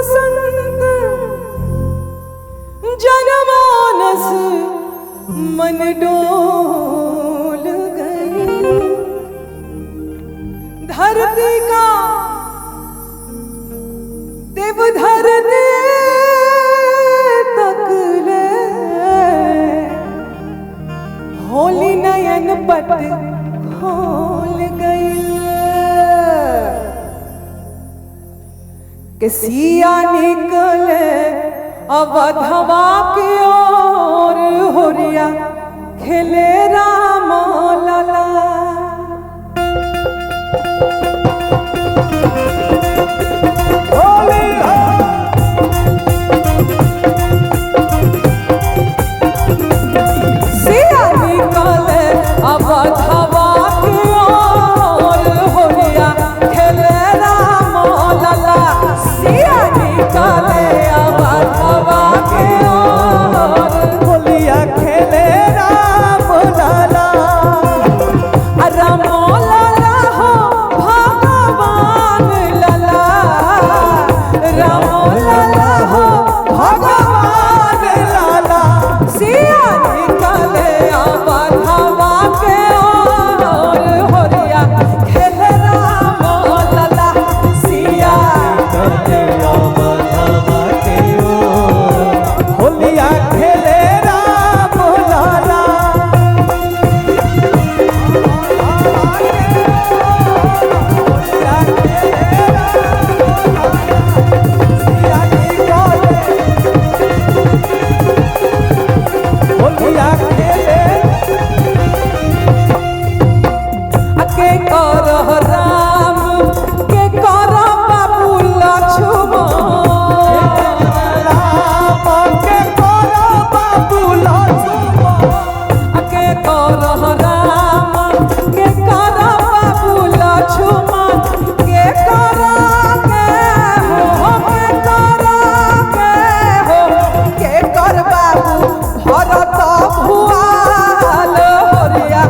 बसंत जनमानस मन डोल गई। धरती का देवधर दे तक ले होली नयन पट खोल गई। के सिया निकले अवधवा की ओर होरिया खेले राम लला। सिया निकले अवधवा की ओर होरिया खेले राम लला। सिया निकले अवधवा की ओर होलिया खेले राम लला। राम लला हो भगवान लला। राम लला हो भगवान लला। सिया निकले अवधवा के ओर होरिया खेले राम लला। सिया निकले अवधवा के ओर होलिया खेले राम लला। के करह राम के करह बाबू लक्ष्मण। राम के करह बाबू लक्ष्मण। के करह राम के करह बाबू लक्ष्मण। के करह के हो के करह के हो के कर बाबू भरत भुआल होरिया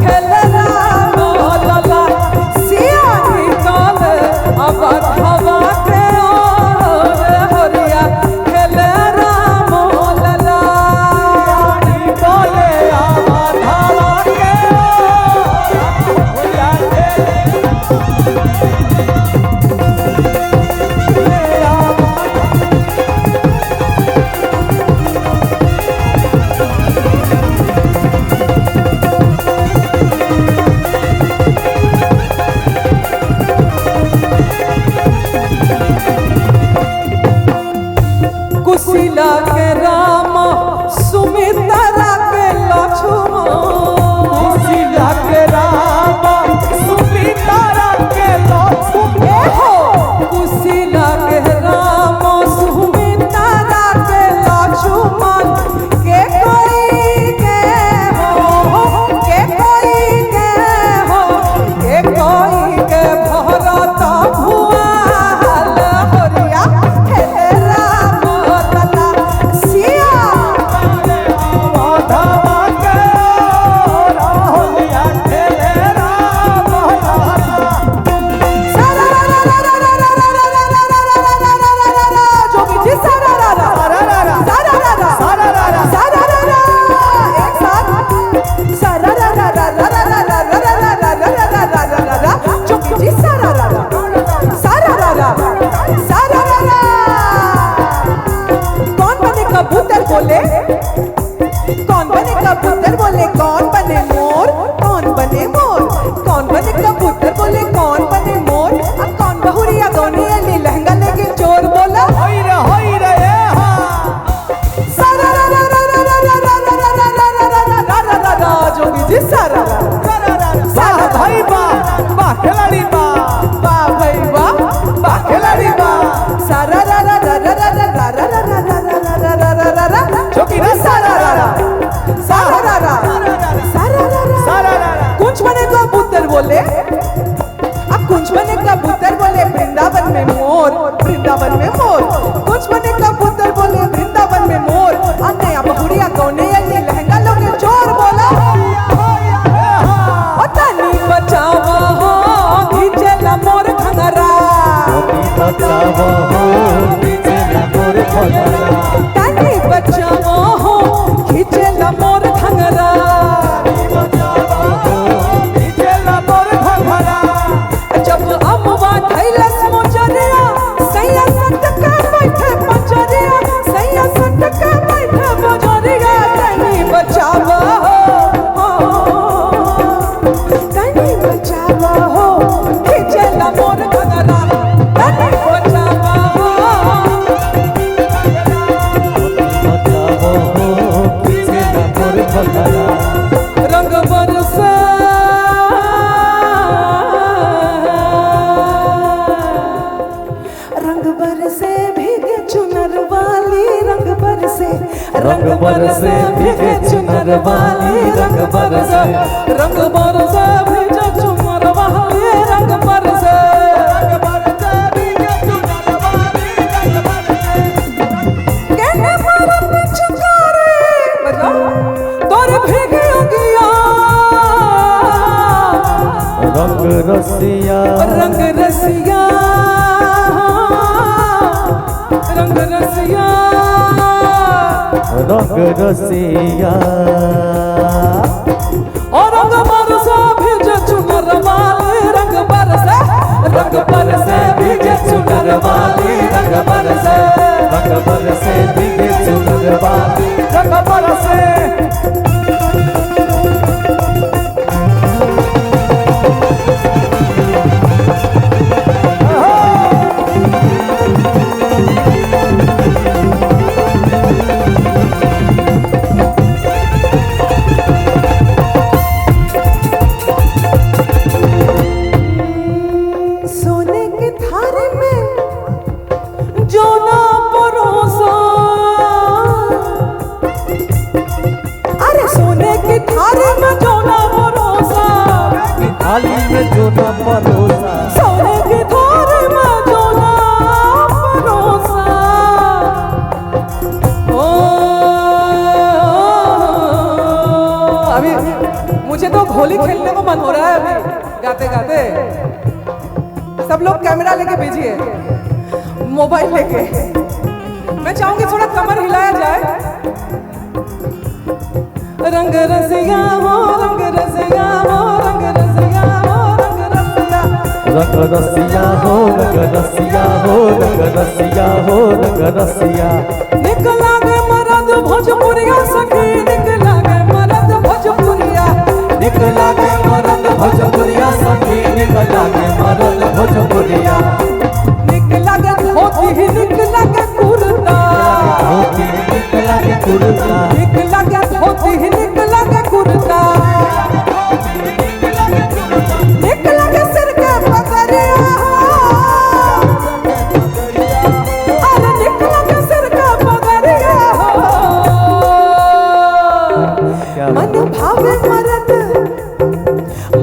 खेले राम लला। सिया निकले अवधवा के ओर होरिया खेले राम लला। निकले अवधवा के ओर होरिया कुशिला के राम सुमित्रा के लक्ष्मण। कुशिला के राम सुमित्रा के लक्ष्मण। हो कुशिला के राम सुमित्रा के लक्ष्मण। के कोई के हो के कोई के हो के कोई के भरत भुआल होरिया खेले राम लला। सिया अवधवा के ओर होलिया खेले राम लला। सारा रा रा रा रा रा रा रा रा रा रा रा रा रा रा रा जोगी जी सारा रा रा सारा रा रा सारा रा रा सारा रा रा सारा रा रा एक साथ सारा रा रा रा रा रा रा रा रा रा रा रा रा रा रा रा जोगी जी सारा रा रा सारा रा रा सारा रा रा। कौन बने कबूतर बोले कौन बने कबूतर बोले कौन बने मोर कौन बने मोर। कौन बने कबूतर बोले कौन बने मोर। अब कौन बहुरिया दोनी अली लहंगा लेके चोर बोला। होई रे सारा रा रा रा रा रा रा रा रा रा रा रा रा रा रा रा जोगी जी सारा सारा भाई बा खिलाड़ी बा भाई बा खिलाड़ी बा। सारा रा रा रा रा रा रा रा रा रा रा रा रा रा रा रा जोगी जी सारा रा रा सारा रा रा सारा रा रा। कुछ बने कबूतर बोले अब कुछ बने कबूतर बोले वृंदावन में मोर वृंदावन में मोर। कुछ बने कबूतर बोले वृंदावन में मोर। नया बहुरिया कौने अली लहंगा लोगे चोर बोला। तनी बचावा हो खींचेला मोर घंगरा। बचावा हो भंगरा तानी बचावा हो खींचेला मोर घंगरा खींचेला मोर घंगरा जब अमवा धैलस मोजरिया सैया सटका बैठे पंजरिया सैया सटका बैठे पंजरिया तानी बचावा हो तानी बचावा हो खींचेला मोर घंगरा तानी बचावा हो रंग बरसे रंग बरसे भीगे चुनर वाली रंग बरसे भीगे चुनर वाली रंग बरसे भीगे चुनर वाली रंग बरसे भीगे चुनर वाली रंग बरसे कहने मारा पिचकारी बजा तोर भीगे उगिया रंग रसिया रंग रसिया रंग रसिया रंग रसिया और रंग बरसे भीगे चुनर वाली रंग बरसे भीगे चुनर वाली रंग बरसे भीगे चुनर वाली रंग बरसे सोने की थारी में जो ना परोसा अरे सोने की थारी में जो ना परोसा थाली में जो न परोसा सोने की थारी में जो ना परोसा ओ अभी मुझे तो होली खेलने को मन हो रहा है अभी गाते गाते सब लोग कैमरा लेके भेजिए मोबाइल लेके मैं चाहूंगी थोड़ा कमर हिलाया जाए रंग रसिया हो रंग रसिया हो रंग रसिया हो रंग रसिया रंग रसिया हो रंग रसिया हो रंग रसिया हो रंग रसिया निकला गे मरद भोजपुरिया सखी निकला गे मरद भोजपुरिया निकला के मरद भोजपुरिया सखी निकला के मरद भोजपुरिया निकला गे धोती ही निकला गे कुर्ता धोती निकला के कुर्ता निकला गे धोती ही निकला गे कुर्ता निकला गे सिर के पगड़िया अरे निकला गे सिर के पगड़िया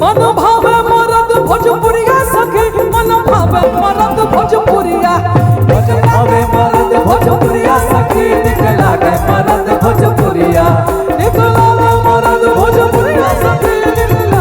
मन भावे मरद भोजपुरिया सखी मन भावे मरद भोजपुरिया हवे मरद भोजपुरिया सखी निकला के मरद भोजपुरिया निकला गे मरद भोजपुरिया सखी निकला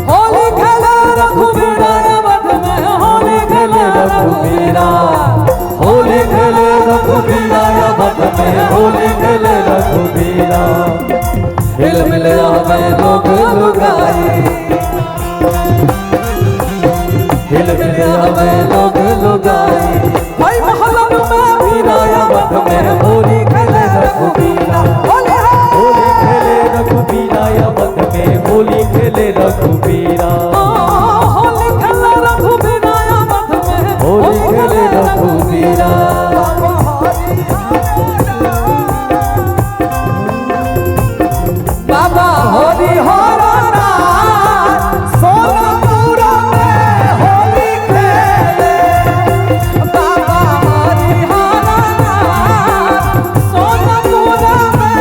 होली खेले रघुवीरा अवध में होली खेले रघुवीरा होली खेले रघुवीरा अवध में होली खेले रघुवीरा हिल मिल आवे लोग लुगाई हिल मिल आवे लोग लुगाई भाई महलन में वीरा अवध में होली खेले रघुवीरा होली है होली खेले रघुवीरा अवध में होली खेले रघुवीरा होली खेले रघुवीरा अवध में होली खेले रघुवीरा बाबा होली हो सोनापुरा में होली खेले बाबा हरि सोनापुरा में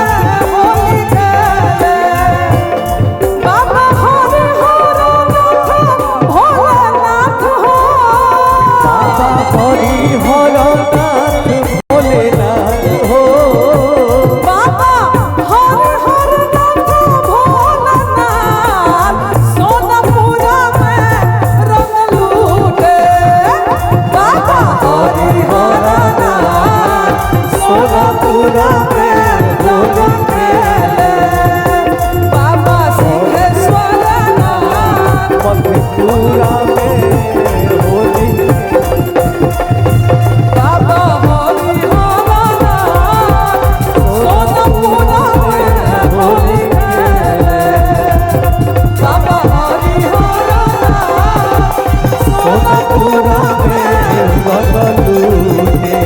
सोनपुरा में बगलूटे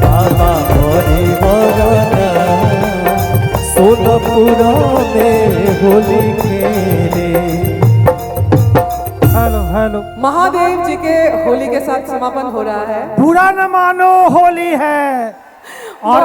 बाबा हरि वरना सोनपुरा में होली खेले। हेलो हेलो, महादेव जी के होली के साथ समापन हो रहा है। बुरा न मानो होली है और